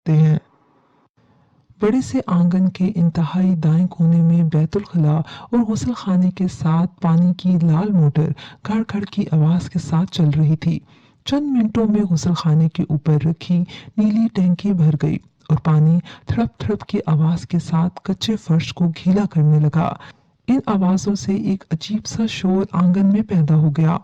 सकते हैं। बड़े से आंगन के इंतहाई दाएं कोने में बैतुल खला और गुस्ल खाने के साथ पानी की लाल मोटर खड़ खड़ की आवाज़ के साथ चल रही थी। चंद मिनटों में गुस्ल खाने के ऊपर रखी नीली टैंकी भर गई और पानी थड़प थड़प की आवाज़ के साथ कच्चे फर्श को गीला करने लगा। इन आवाज़ों से एक अजीब सा शोर आंगन में पैदा हो गया।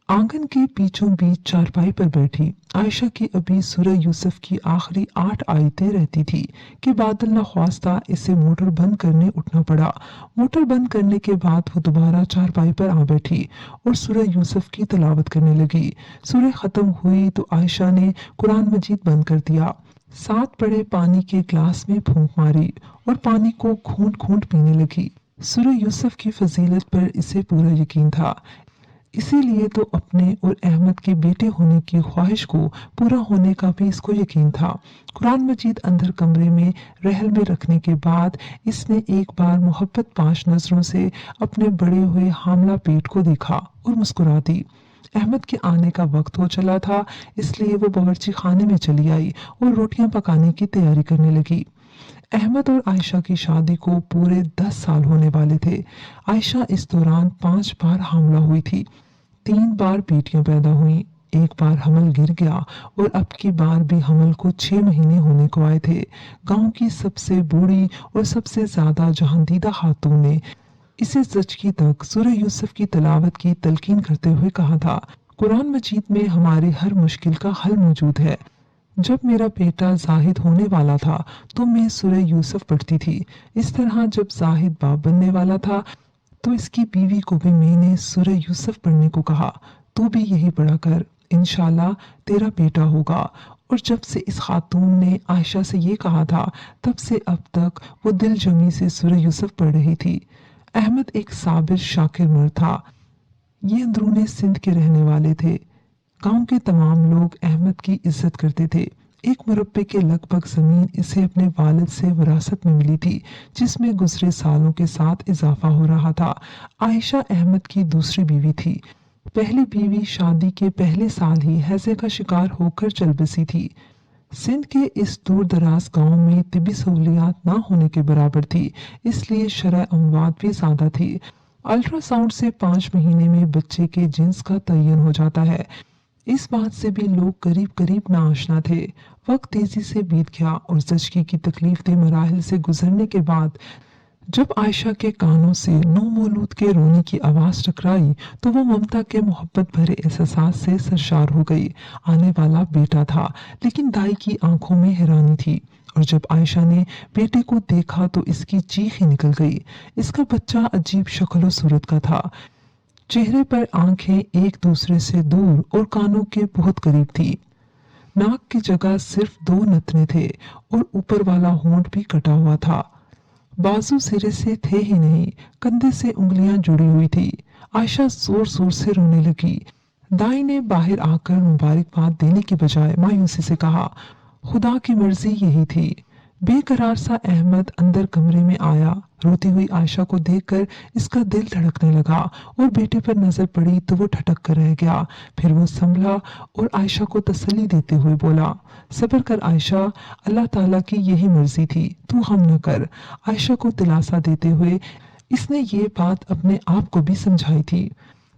आंगन के बीचों बीच चारपाई पर बैठी आयशा की अभी सूरह यूसुफ की आखिरी 8 आयतें रहती थी कि बादल न ख्वास्ता इसे मोटर बंद करने उठना पड़ा। मोटर बंद करने के बाद वो दोबारा चारपाई पर आ बैठी और सूरह यूसुफ की तिलावत करने लगी। सूरह ख़त्म हुई तो आयशा ने कुरान मजीद बंद कर दिया, साथ पड़े पानी के ग्लास में फूंक मारी और पानी को घूंट घूंट पीने लगी। सूरह यूसुफ की फजीलत पर इसे पूरा यकीन था, इसीलिए तो अपने और अहमद के बेटे होने की ख्वाहिश को पूरा होने का भी इसको यकीन था। कुरान मजीद अंदर कमरे में रहल में रखने के बाद इसने एक बार मोहब्बत पाश नजरों से अपने बड़े हुए हामला पेट को देखा और मुस्कुरा दी। अहमद के आने का वक्त हो चला था, इसलिए वो बावर्ची खाने में चली आई और रोटियां पकाने की तैयारी करने लगी। अहमद और आयशा की शादी को पूरे 10 साल होने वाले थे। आयशा इस दौरान 5 बार हामला हुई थी, 3 बार बेटियां पैदा हुईं, एक बार हमल गिर गया और अब की बार भी हमल को 6 महीने होने को आए थे। गांव की सबसे बूढ़ी और सबसे ज्यादा जहांदीदा खातून ने इसे सचकी तक सूरह यूसुफ की तिलावत की तलकीन करते हुए कहा था, कुरान मजीद में हमारी हर मुश्किल का हल मौजूद है। जब मेरा बेटा जाहिद होने वाला था तो मैं सूरह यूसुफ पढ़ती थी। इस तरह जब जाहिद बाप बनने वाला था तो इसकी बीवी को भी मैंने सूरह यूसुफ पढ़ने को कहा, तू भी यही पढ़ा कर, इंशाल्लाह तेरा बेटा होगा। और जब से इस खातून ने आयशा से ये कहा था तब से अब तक वो दिल जमी से सूरह यूसुफ पढ़ रही थी। अहमद एक साबिर शाकिर मर्द था। ये अंदरूने सिंध के रहने वाले थे। गांव के तमाम लोग अहमद की इज्जत करते थे। एक मुरब्बे के लगभग जमीन इसे अपने वालिद से विरासत में मिली थी, जिसमें गुजरे सालों के साथ इजाफा हो रहा था। आयशा अहमद की दूसरी बीवी थी। पहली बीवी शादी के पहले साल ही हैजे का शिकार होकर चल बसी थी। सिंध के इस दूर दराज गांव में तिबी सहूलियात ना होने के बराबर थी, इसलिए शरह अमवात भी ज्यादा थी। अल्ट्रासाउंड से 5 महीने में बच्चे के जिन्स का तयन हो जाता है। इस बात से भी लोग करीब करीब नाआशना थे। वक्त तेजी से बीत गया और ज़चगी की तकलीफ दे मराहिल से गुजरने के बाद जब आयशा के कानों से नौमौलूद के रोने की आवाज़ टकराई तो वो ममता के मोहब्बत भरे एहसास से सरशार हो गई। आने वाला बेटा था, लेकिन दाई की आंखों में हैरानी थी और जब आयशा ने बेटे को देखा तो इसकी चीख ही निकल गई। इसका बच्चा अजीब शक्ल सूरत का था। चेहरे पर आंखें एक दूसरे से दूर और कानों के बहुत करीब थी। नाक की जगह सिर्फ 2 नथने थे और ऊपर वाला होंठ भी कटा हुआ था। बाजू सिरे से थे ही नहीं, कंधे से उंगलियां जुड़ी हुई थी। आयशा जोर जोर से रोने लगी। दाई ने बाहर आकर मुबारकबाद देने की बजाय मायूसी से कहा, खुदा की मर्जी यही थी। बेकरार सा अहमद अंदर कमरे में आया। रोती हुई आयशा को देखकर इसका दिल धड़कने लगा और बेटे पर नजर पड़ी तो वो ठटक कर रह गया। फिर वो संभला और आयशा को तसल्ली देते हुए बोला, सब्र कर आयशा, अल्लाह ताला की यही मर्जी थी, तू गम न कर। आयशा को दिलासा देते हुए इसने ये बात अपने आप को भी समझाई थी।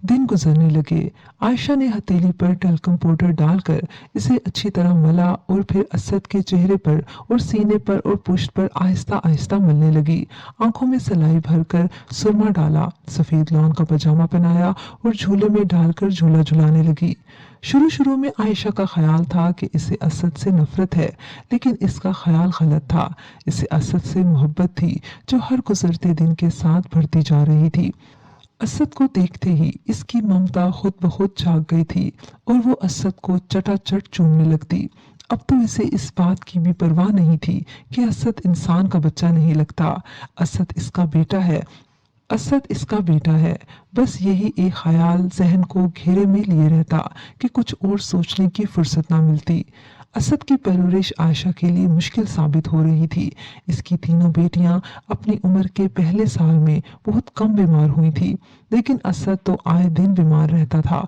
दिन गुजरने लगे। आयशा ने हथेली पर टल्कम पाउडर डालकर इसे अच्छी तरह मला और फिर असद के चेहरे पर और सीने पर और पुष्ट पर आहिस्ता आहिस्ता मलने लगी। आंखों में सलाई भरकर सुरमा डाला, सफेद लॉन का पजामा पहनाया और झूले में डालकर झूला झुलाने लगी। शुरू शुरू में आयशा का ख्याल था कि इसे असद से नफरत है, लेकिन इसका ख्याल गलत था। इसे असद से मोहब्बत थी जो हर गुजरते दिन के साथ बढ़ती जा रही थी। असद को देखते ही इसकी ममता खुद ब खुद जाग गई थी और वो असद को चटाचट चूमने लगती। अब तो इसे इस बात की भी परवाह नहीं थी कि असद इंसान का बच्चा नहीं लगता। असद इसका बेटा है, असद इसका बेटा है। बस यही एक ख्याल जहन को घेरे में लिए रहता कि कुछ और सोचने की फुर्सत ना मिलती। असद की परवरिश आयशा के लिए मुश्किल साबित हो रही थी। इसकी तीनों बेटियां अपनी उम्र के पहले साल में बहुत कम बीमार हुई थी, लेकिन असद तो आए दिन बीमार रहता था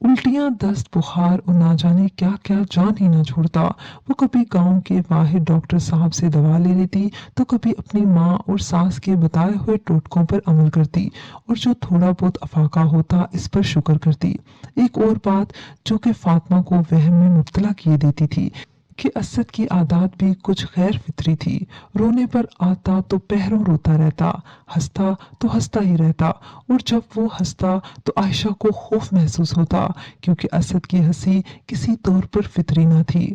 उल्टियाँ, दस्त, बुखार और ना जाने क्या क्या जान ही ना छोड़ता। वो कभी गांव के वाहिद डॉक्टर साहब से दवा ले लेती, तो कभी अपनी माँ और सास के बताए हुए टोटकों पर अमल करती, और जो थोड़ा बहुत अफाका होता इस पर शुक्र करती। एक और बात जो कि फातिमा को वहम में मुब्तला किए देती थी कि असद की आदत भी कुछ गैर फितरी थी। रोने पर आता तो पहरों रोता रहता, हंसता तो हंसता ही रहता, और जब वो हंसता तो आयशा को खौफ महसूस होता, क्योंकि असद की हंसी किसी तौर पर फितरी न थी।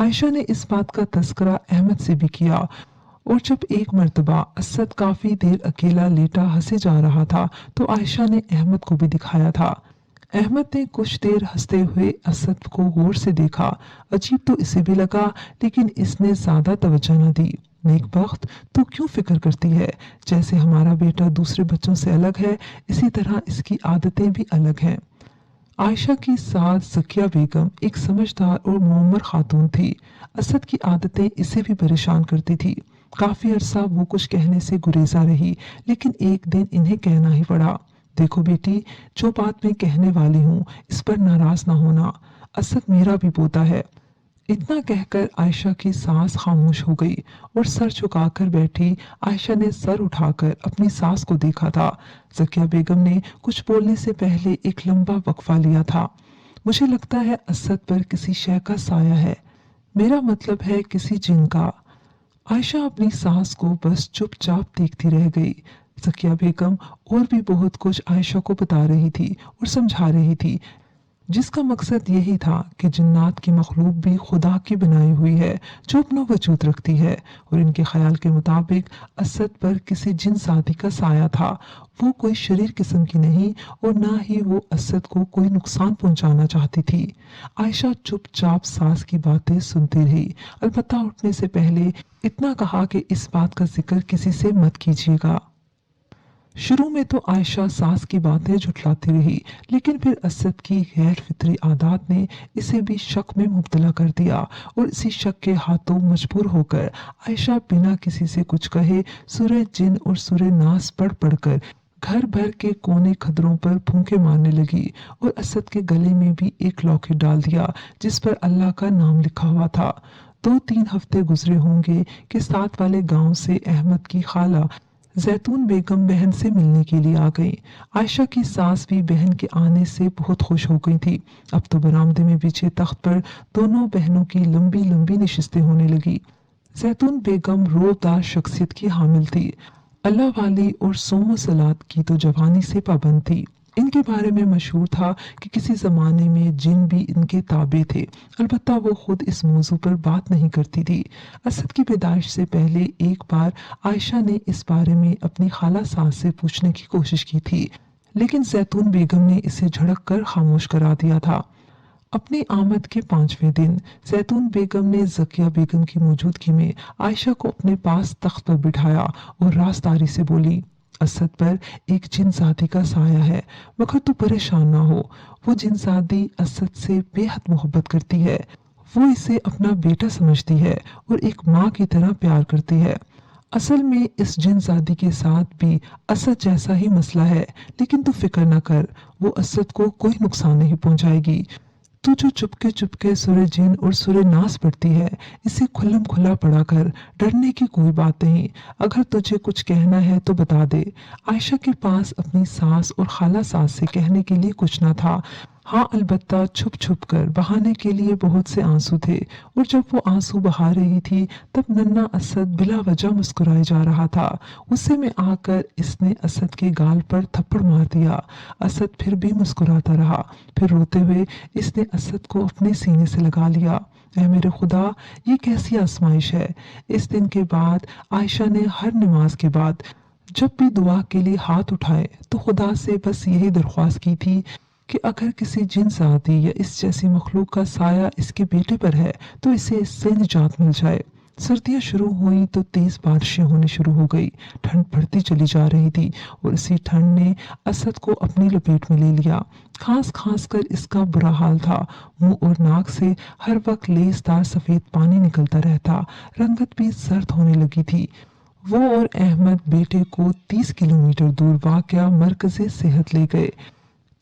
आयशा ने इस बात का तस्करा अहमद से भी किया, और जब एक मर्तबा असद काफी देर अकेला लेटा हंसे जा रहा था, तो आयशा ने अहमद को भी दिखाया था। अहमद ने कुछ देर हंसते हुए असद को गौर से देखा। अजीब तो इसे भी लगा, लेकिन इसने ज्यादा तवज्जो न दी। नेकबख्त, तू क्यों फिक्र करती है? जैसे हमारा बेटा दूसरे बच्चों से अलग है, इसी तरह इसकी आदतें भी अलग हैं। आयशा की सास ज़किया बेगम एक समझदार और मुअम्मर खातून थी। असद की आदतें इसे भी परेशान करती थी। काफी अरसा वो कुछ कहने से गुरेजा रही, लेकिन एक दिन इन्हें कहना ही पड़ा। देखो बेटी, जो बात मैं कहने वाली हूँ, इस पर नाराज ना होना। असद मेरा भी पोता है। इतना कहकर आयशा की सांस खामोश हो गई, और सर झुकाकर बैठी आयशा ने सर उठाकर अपनी सास को देखा था। ज़किया बेगम ने कुछ बोलने से पहले एक लंबा वक्फा लिया था। मुझे लगता है असद पर किसी शय का साया है। मेरा मतलब है किसी जिन का। आयशा अपनी सास को बस चुपचाप देखती रह गई। ज़किया बेगम और भी बहुत कुछ आयशा को बता रही थी और समझा रही थी, जिसका मकसद यही था कि जिन्नात की मखलूक भी खुदा की बनाई हुई है, जो अपना वजूद रखती है, और इनके ख्याल के मुताबिक असद पर किसी जिन जाति का साया था। वो कोई शरीर किस्म की नहीं, और ना ही वो असद को कोई नुकसान पहुंचाना चाहती थी। आयशा चुपचाप सास की बातें सुनती रही, अलबत्ता उठने से पहले इतना कहा कि इस बात का जिक्र किसी से मत कीजिएगा। शुरू में तो आयशा सास की बातें झुठलाती रही, लेकिन फिर असद की गैर फितरी आदत ने इसे भी शक में मुब्तला कर दिया, और इसी शक के हाथों मजबूर होकर आयशा बिना किसी से कुछ कहे सूरह जिन और सूरह नास पढ़ पढ़कर घर भर के कोने खदरों पर फूंके मारने लगी, और असद के गले में भी एक लॉकेट डाल दिया जिस पर अल्लाह का नाम लिखा हुआ था। 2-3 हफ्ते गुजरे होंगे कि साथ वाले गांव से अहमद की खाला जैतून बेगम बहन से मिलने के लिए आ गई। आयशा की सास भी बहन के आने से बहुत खुश हो गई थी। अब तो बरामदे में बिछे तख्त पर दोनों बहनों की लंबी लंबी नशिस्तें होने लगी। जैतून बेगम रोबदार शख्सियत की हामिल थी। अल्लाह वाली और सोमो सलात की तो जवानी से पाबंद थी। इनके बारे में मशहूर था कि किसी जमाने में जिन भी इनके ताबे थे, अलबत्ता वो खुद इस मौजू पर बात नहीं करती थी। असद की पैदाइश से पहले एक बार आयशा ने इस बारे में अपनी खाला सास से पूछने की कोशिश की थी, लेकिन जैतून बेगम ने इसे झड़क कर खामोश करा दिया था। अपनी आमद के 5वें दिन जैतून बेगम ने ज़किया बेगम की मौजूदगी में आयशा को अपने पास तख्त पर बिठाया और राजदारी से बोली, असद पर एक जिनजादी का साया है, मगर तू परेशान ना हो। वो जिनजादी असद से बेहद मोहब्बत करती है। वो इसे अपना बेटा समझती है और एक माँ की तरह प्यार करती है। असल में इस जिनजादी के साथ भी असद जैसा ही मसला है, लेकिन तू फिक्र न कर, वो असद को कोई नुकसान नहीं पहुंचाएगी। तू जो चुपके चुपके सूरह जिन और सूरह नास पढ़ती है, इसे खुल्लम खुला पढ़ा कर, डरने की कोई बात नहीं। अगर तुझे कुछ कहना है तो बता दे। आयशा के पास अपनी सास और खाला सास से कहने के लिए कुछ ना था। हाँ, अलबत्ता छुप छुप कर बहाने के लिए बहुत से आंसू थे, और जब वो आंसू बहा रही थी तब नन्ना असद बिला वजह मुस्कुराए जा रहा था। गुस्से में आकर इसने असद के गाल पर थप्पड़ मार दिया। असद फिर भी मुस्कुराता रहा। फिर रोते हुए इसने असद को अपने सीने से लगा लिया। ऐ मेरे खुदा, ये कैसी आजमाइश है। इस दिन के बाद आयशा ने हर नमाज के बाद जब भी दुआ के लिए हाथ उठाए तो खुदा से बस यही दरख्वास्त की थी कि अगर किसी जिन्स आदि या इस जैसी मखलूक का साया इसके बेटे पर है तो इसे इससे निजात मिल जाए। सर्दियां शुरू हुई तो तेज बारिशें होने शुरू हो गई। ठंड बढ़ती चली जा रही थी, और इसी ठंड ने असद को अपनी लपेट में ले लिया। खांस खांस कर इसका बुरा हाल था। मुंह और नाक से हर वक्त लेसदार सफेद पानी निकलता रहता। रंगत भी जर्द होने लगी थी। वो और अहमद बेटे को 30 किलोमीटर दूर वाक़या मरकज़े सेहत ले गए।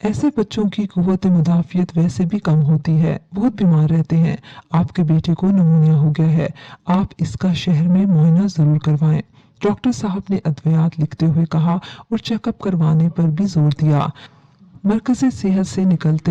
ऐसे बच्चों की कुव्वत मुदाफ़ियत वैसे भी कम होती है, बहुत बीमार रहते हैं। आपके बेटे को निमोनिया हो गया है, आप इसका शहर में मुआयना ज़रूर करवाएं। डॉक्टर साहब ने अद्वियात लिखते हुए कहा और चेकअप करवाने पर भी जोर दिया। मरकज़ सेहत से निकलते